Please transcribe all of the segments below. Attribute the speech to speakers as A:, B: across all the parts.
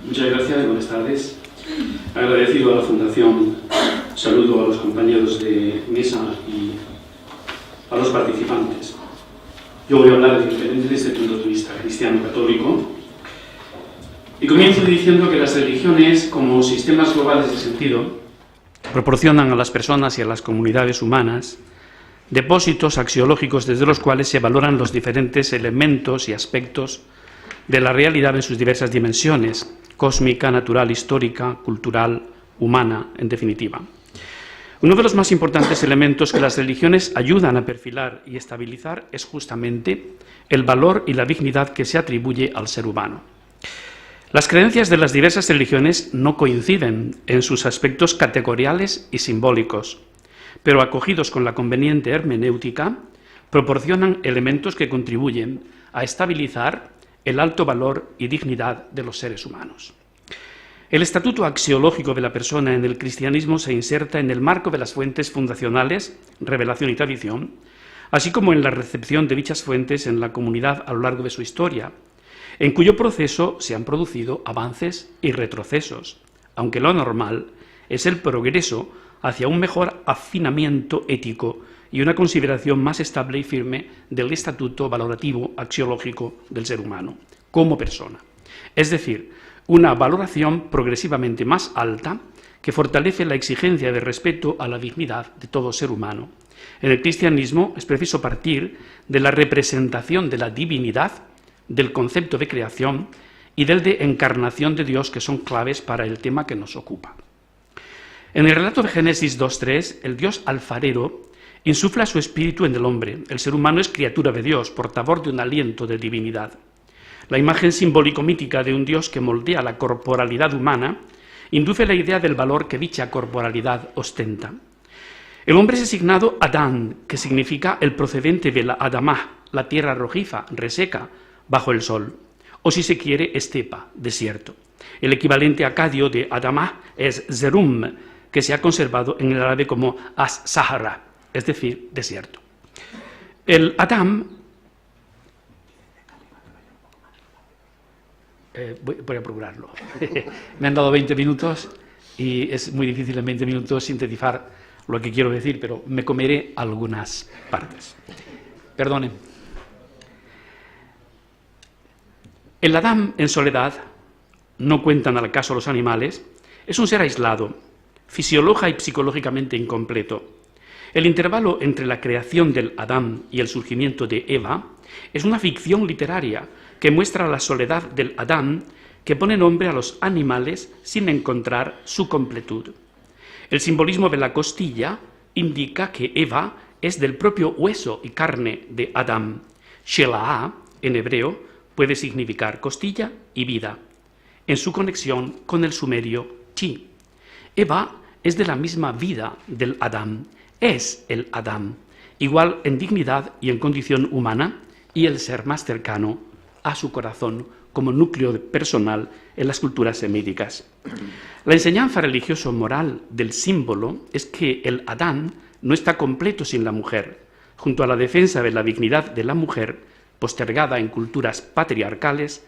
A: Muchas gracias y buenas tardes. Agradecido a la Fundación, saludo a los compañeros de mesa y a los participantes. Yo voy a hablar desde el punto de vista cristiano-católico y comienzo diciendo que las religiones, como sistemas globales de sentido, proporcionan a las personas y a las comunidades humanas depósitos axiológicos desde los cuales se valoran los diferentes elementos y aspectos de la realidad en sus diversas dimensiones: cósmica, natural, histórica, cultural, humana, en definitiva. Uno de los más importantes elementos que las religiones ayudan a perfilar y estabilizar es justamente el valor y la dignidad que se atribuye al ser humano. Las creencias de las diversas religiones no coinciden en sus aspectos categoriales y simbólicos, pero acogidos con la conveniente hermenéutica, proporcionan elementos que contribuyen a estabilizar el alto valor y dignidad de los seres humanos. El estatuto axiológico de la persona en el cristianismo se inserta en el marco de las fuentes fundacionales, revelación y tradición, así como en la recepción de dichas fuentes en la comunidad a lo largo de su historia, en cuyo proceso se han producido avances y retrocesos, aunque lo normal es el progreso hacia un mejor afinamiento ético y una consideración más estable y firme del estatuto valorativo axiológico del ser humano como persona. Es decir, una valoración progresivamente más alta que fortalece la exigencia de respeto a la dignidad de todo ser humano. En el cristianismo es preciso partir de la representación de la divinidad, del concepto de creación y del de encarnación de Dios, que son claves para el tema que nos ocupa. En el relato de Génesis 2.3, el Dios alfarero insufla su espíritu en el hombre. El ser humano es criatura de Dios, portador de un aliento de divinidad. La imagen simbólico-mítica de un Dios que moldea la corporalidad humana induce la idea del valor que dicha corporalidad ostenta. El hombre es asignado Adán, que significa el procedente de la Adamá, la tierra rojiza, reseca, bajo el sol, o si se quiere, estepa, desierto. El equivalente acadio de Adamá es Zerum, que se ha conservado en el árabe como As-Sahara, es decir, desierto. El Adam, voy a procurarlo, me han dado 20 minutos y es muy difícil en 20 minutos sintetizar lo que quiero decir, pero me comeré algunas partes. Perdonen. El Adán en soledad, no cuentan al caso los animales, es un ser aislado, fisiológica y psicológicamente incompleto. El intervalo entre la creación del Adán y el surgimiento de Eva es una ficción literaria que muestra la soledad del Adán, que pone nombre a los animales sin encontrar su completud. El simbolismo de la costilla indica que Eva es del propio hueso y carne de Adán. Shelah, en hebreo, puede significar costilla y vida, en su conexión con el sumerio chi. Eva es de la misma vida del Adán, es el Adán, igual en dignidad y en condición humana, y el ser más cercano a su corazón como núcleo personal en las culturas semíticas. La enseñanza religioso-moral del símbolo es que el Adán no está completo sin la mujer. Junto a la defensa de la dignidad de la mujer, postergada en culturas patriarcales,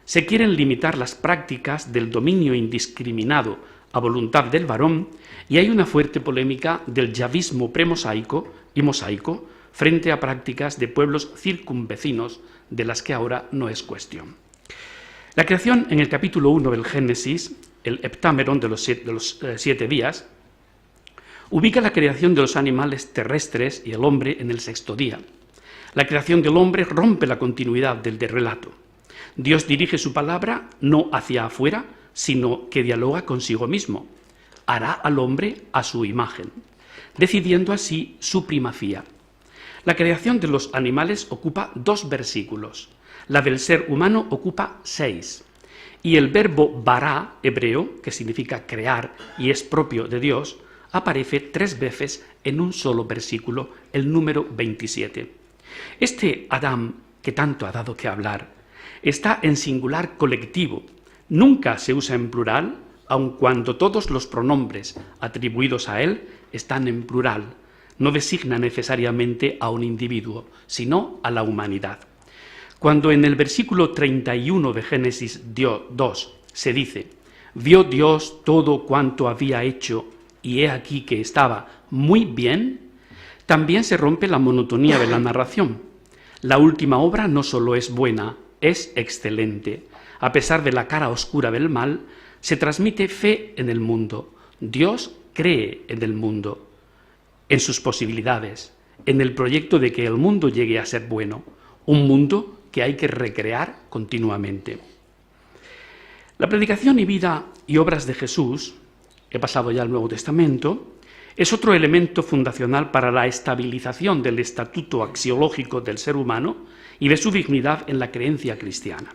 A: se quieren limitar las prácticas del dominio indiscriminado a voluntad del varón, y hay una fuerte polémica del yavismo premosaico y mosaico frente a prácticas de pueblos circunvecinos de las que ahora no es cuestión. La creación en el capítulo 1 del Génesis, el heptámeron de los 7 días, ubica la creación de los animales terrestres y el hombre en el 6º día. La creación del hombre rompe la continuidad del relato. Dios dirige su palabra no hacia afuera, sino que dialoga consigo mismo. Hará al hombre a su imagen, decidiendo así su primacía. La creación de los animales ocupa 2 versículos, la del ser humano ocupa 6, y el verbo bará, hebreo, que significa crear y es propio de Dios, aparece 3 veces en un solo versículo, el número 27. Este Adán, que tanto ha dado que hablar, está en singular colectivo, nunca se usa en plural, aun cuando todos los pronombres atribuidos a él están en plural. No designa necesariamente a un individuo, sino a la humanidad. Cuando en el versículo 31 de Génesis 2 se dice: «Vio Dios todo cuanto había hecho, y he aquí que estaba muy bien», también se rompe la monotonía de la narración. La última obra no solo es buena, es excelente. A pesar de la cara oscura del mal, se transmite fe en el mundo. Dios cree en el mundo, en sus posibilidades, en el proyecto de que el mundo llegue a ser bueno, un mundo que hay que recrear continuamente. La predicación y vida y obras de Jesús, he pasado ya al Nuevo Testamento, es otro elemento fundacional para la estabilización del estatuto axiológico del ser humano y de su dignidad en la creencia cristiana.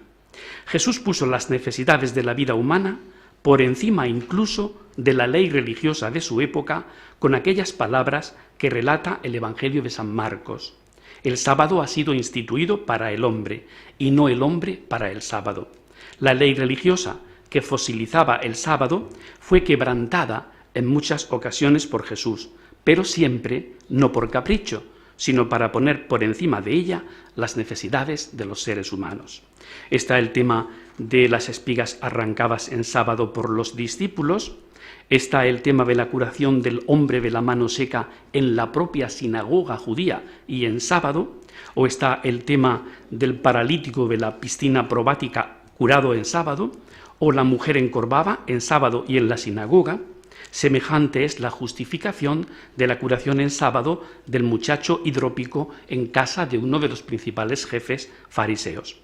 A: Jesús puso las necesidades de la vida humana por encima incluso de la ley religiosa de su época con aquellas palabras que relata el Evangelio de San Marcos. El sábado ha sido instituido para el hombre y no el hombre para el sábado. La ley religiosa que fosilizaba el sábado fue quebrantada en muchas ocasiones por Jesús, pero siempre no por capricho, sino para poner por encima de ella las necesidades de los seres humanos. Está el tema de las espigas arrancadas en sábado por los discípulos, está el tema de la curación del hombre de la mano seca en la propia sinagoga judía y en sábado, o está el tema del paralítico de la piscina probática curado en sábado, o la mujer encorvada en sábado y en la sinagoga. Semejante es la justificación de la curación en sábado del muchacho hidrópico en casa de uno de los principales jefes fariseos.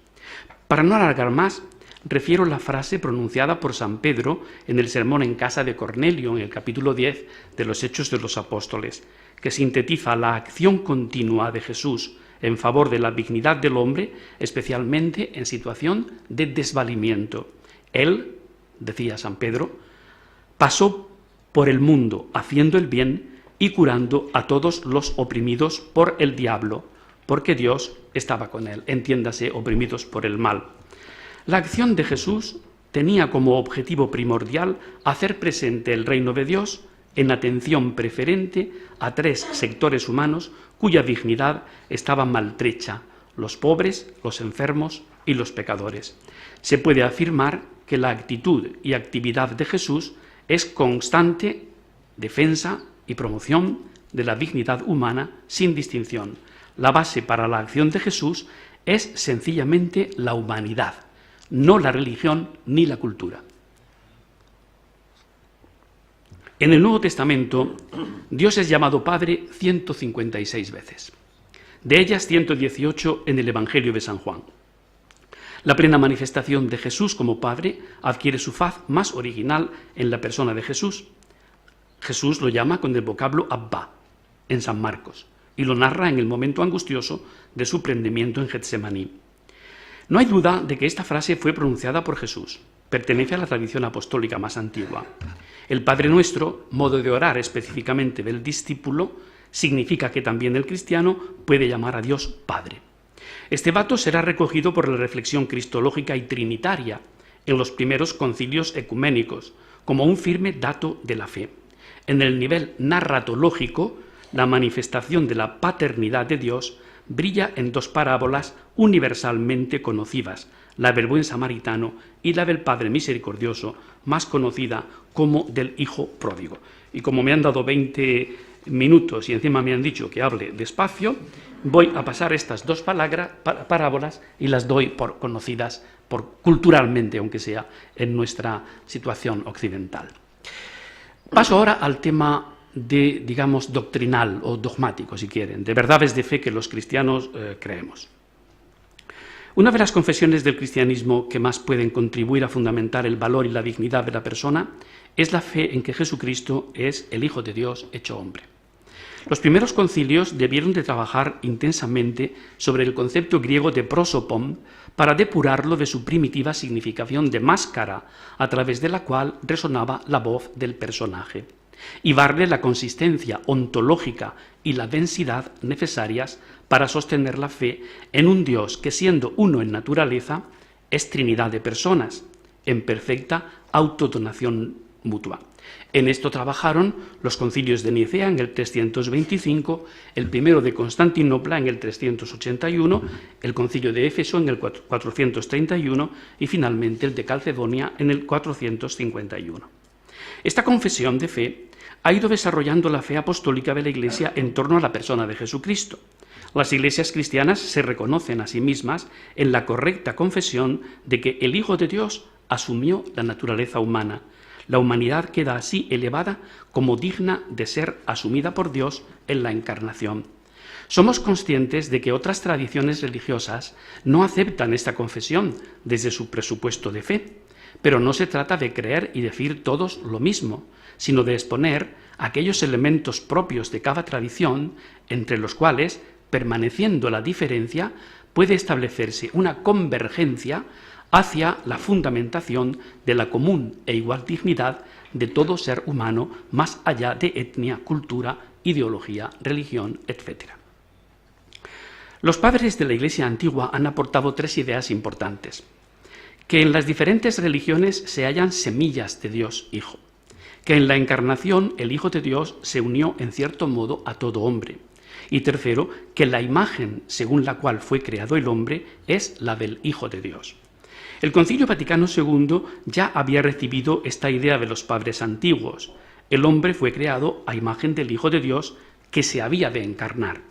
A: Para no alargar más, refiero la frase pronunciada por San Pedro en el sermón en casa de Cornelio, en el capítulo 10 de los Hechos de los Apóstoles, que sintetiza la acción continua de Jesús en favor de la dignidad del hombre, especialmente en situación de desvalimiento. Él, decía San Pedro, pasó por el mundo haciendo el bien y curando a todos los oprimidos por el diablo, porque Dios estaba con él, entiéndase, oprimidos por el mal. La acción de Jesús tenía como objetivo primordial hacer presente el reino de Dios en atención preferente a 3 sectores humanos cuya dignidad estaba maltrecha: los pobres, los enfermos y los pecadores. Se puede afirmar que la actitud y actividad de Jesús es constante defensa y promoción de la dignidad humana sin distinción. La base para la acción de Jesús es sencillamente la humanidad, no la religión ni la cultura. En el Nuevo Testamento, Dios es llamado Padre 156 veces. De ellas, 118 en el Evangelio de San Juan. La plena manifestación de Jesús como Padre adquiere su faz más original en la persona de Jesús. Jesús lo llama con el vocablo Abba en San Marcos y lo narra en el momento angustioso de su prendimiento en Getsemaní. No hay duda de que esta frase fue pronunciada por Jesús. Pertenece a la tradición apostólica más antigua. El Padre Nuestro, modo de orar específicamente del discípulo, significa que también el cristiano puede llamar a Dios Padre. Este dato será recogido por la reflexión cristológica y trinitaria en los primeros concilios ecuménicos, como un firme dato de la fe. En el nivel narratológico, la manifestación de la paternidad de Dios brilla en 2 parábolas universalmente conocidas, la del buen samaritano y la del Padre misericordioso, más conocida como del Hijo pródigo. Y como me han dado 20 minutos y encima me han dicho que hable despacio, voy a pasar estas 2 parábolas y las doy por conocidas culturalmente, aunque sea en nuestra situación occidental. Paso ahora al tema digamos, doctrinal o dogmático, si quieren, de verdades de fe que los cristianos creemos. Una de las confesiones del cristianismo que más pueden contribuir a fundamentar el valor y la dignidad de la persona es la fe en que Jesucristo es el Hijo de Dios hecho hombre. Los primeros concilios debieron de trabajar intensamente sobre el concepto griego de prosopon para depurarlo de su primitiva significación de máscara, a través de la cual resonaba la voz del personaje, y darle la consistencia ontológica y la densidad necesarias para sostener la fe en un Dios que, siendo uno en naturaleza, es trinidad de personas, en perfecta autodonación mutua. En esto trabajaron los concilios de Nicea en el 325, el primero de Constantinopla en el 381, el concilio de Éfeso en el 431 y finalmente el de Calcedonia en el 451. Esta confesión de fe ha ido desarrollando la fe apostólica de la Iglesia en torno a la persona de Jesucristo. Las iglesias cristianas se reconocen a sí mismas en la correcta confesión de que el Hijo de Dios asumió la naturaleza humana. La humanidad queda así elevada como digna de ser asumida por Dios en la encarnación. Somos conscientes de que otras tradiciones religiosas no aceptan esta confesión desde su presupuesto de fe, pero no se trata de creer y decir todos lo mismo, sino de exponer aquellos elementos propios de cada tradición, entre los cuales, permaneciendo la diferencia, puede establecerse una convergencia hacia la fundamentación de la común e igual dignidad de todo ser humano, más allá de etnia, cultura, ideología, religión, etc. Los padres de la Iglesia antigua han aportado tres ideas importantes: que en las diferentes religiones se hallan semillas de Dios Hijo, que en la encarnación el Hijo de Dios se unió en cierto modo a todo hombre, y tercero, que la imagen según la cual fue creado el hombre es la del Hijo de Dios. El Concilio Vaticano II ya había recibido esta idea de los padres antiguos. El hombre fue creado a imagen del Hijo de Dios que se había de encarnar.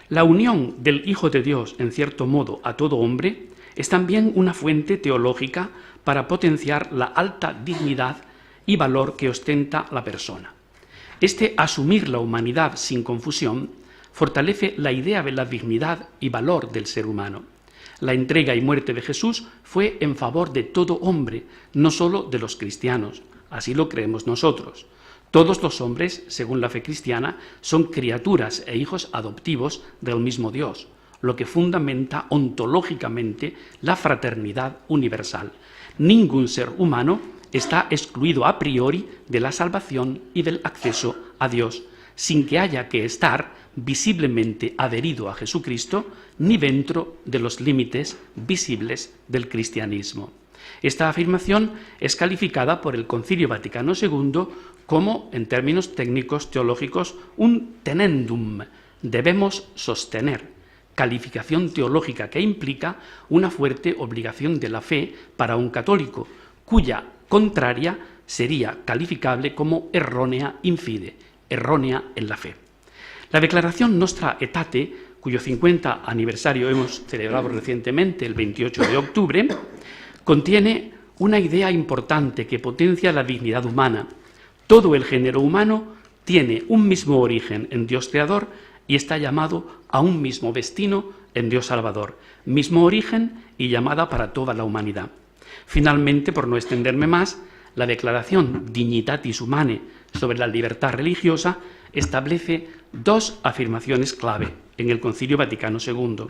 A: La unión del Hijo de Dios, en cierto modo, a todo hombre es también una fuente teológica para potenciar la alta dignidad y valor que ostenta la persona. Este asumir la humanidad sin confusión fortalece la idea de la dignidad y valor del ser humano. La entrega y muerte de Jesús fue en favor de todo hombre, no solo de los cristianos. Así lo creemos nosotros. Todos los hombres, según la fe cristiana, son criaturas e hijos adoptivos del mismo Dios, lo que fundamenta ontológicamente la fraternidad universal. Ningún ser humano está excluido a priori de la salvación y del acceso a Dios, sin que haya que estar visiblemente adherido a Jesucristo, ni dentro de los límites visibles del cristianismo. Esta afirmación es calificada por el Concilio Vaticano II como, en términos técnicos teológicos, un tenendum, debemos sostener, calificación teológica que implica una fuerte obligación de la fe para un católico, cuya contraria sería calificable como errónea in fide, errónea en la fe. La declaración Nostra Aetate, cuyo 50 aniversario hemos celebrado recientemente, el 28 de octubre, contiene una idea importante que potencia la dignidad humana. Todo el género humano tiene un mismo origen en Dios Creador y está llamado a un mismo destino en Dios Salvador, mismo origen y llamada para toda la humanidad. Finalmente, por no extenderme más, la declaración Dignitatis Humanae sobre la libertad religiosa establece dos afirmaciones clave en el Concilio Vaticano II.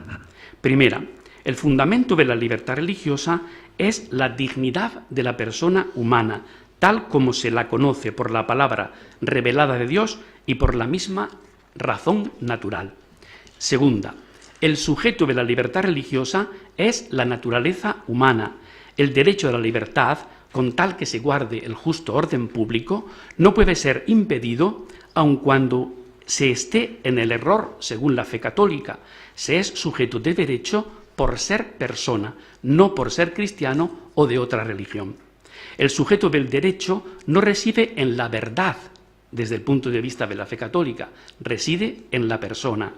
A: Primera, el fundamento de la libertad religiosa es la dignidad de la persona humana, tal como se la conoce por la palabra revelada de Dios y por la misma razón natural. Segunda, el sujeto de la libertad religiosa es la naturaleza humana. El derecho a la libertad, con tal que se guarde el justo orden público, no puede ser impedido aun cuando se esté en el error según la fe católica. Se es sujeto de derecho por ser persona, no por ser cristiano o de otra religión. El sujeto del derecho no reside en la verdad, desde el punto de vista de la fe católica, reside en la persona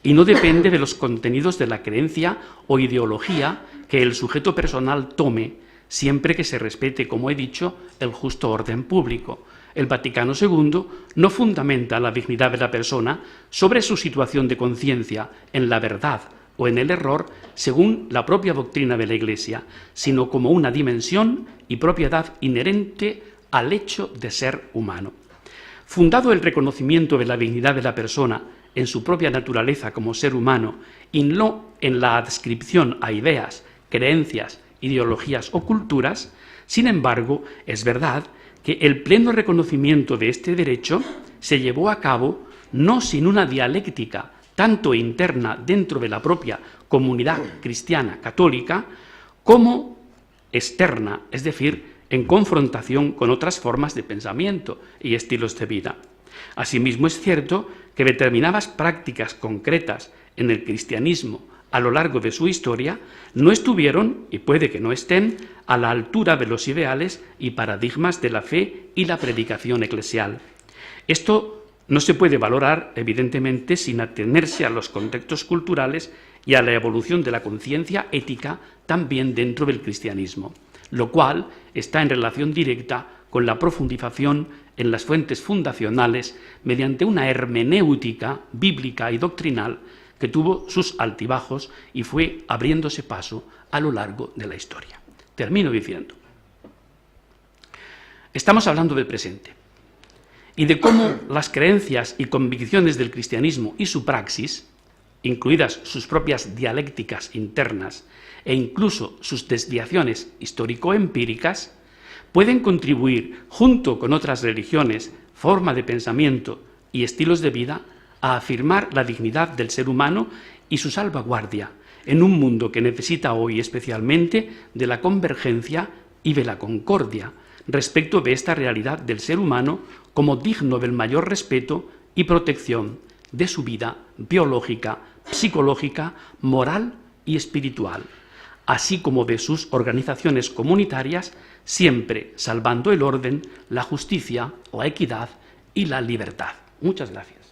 A: y no depende de los contenidos de la creencia o ideología que el sujeto personal tome, siempre que se respete, como he dicho, el justo orden público. El Vaticano II no fundamenta la dignidad de la persona sobre su situación de conciencia en la verdad o en el error, según la propia doctrina de la Iglesia, sino como una dimensión y propiedad inherente al hecho de ser humano. Fundado el reconocimiento de la dignidad de la persona en su propia naturaleza como ser humano y no en la adscripción a ideas, creencias, ideologías o culturas, sin embargo, es verdad que el pleno reconocimiento de este derecho se llevó a cabo no sin una dialéctica tanto interna dentro de la propia comunidad cristiana católica como externa, es decir, en confrontación con otras formas de pensamiento y estilos de vida. Asimismo, es cierto que determinadas prácticas concretas en el cristianismo a lo largo de su historia no estuvieron, y puede que no estén, a la altura de los ideales y paradigmas de la fe y la predicación eclesial. Esto no se puede valorar, evidentemente, sin atenerse a los contextos culturales y a la evolución de la conciencia ética también dentro del cristianismo, lo cual está en relación directa con la profundización en las fuentes fundacionales mediante una hermenéutica bíblica y doctrinal que tuvo sus altibajos y fue abriéndose paso a lo largo de la historia. Termino diciendo, estamos hablando del presente y de cómo las creencias y convicciones del cristianismo y su praxis, incluidas sus propias dialécticas internas e incluso sus desviaciones histórico-empíricas, pueden contribuir, junto con otras religiones, forma de pensamiento y estilos de vida, a afirmar la dignidad del ser humano y su salvaguardia en un mundo que necesita hoy especialmente de la convergencia y de la concordia respecto de esta realidad del ser humano como digno del mayor respeto y protección de su vida biológica, psicológica, moral y espiritual, así como de sus organizaciones comunitarias, siempre salvando el orden, la justicia, la equidad y la libertad. Muchas gracias.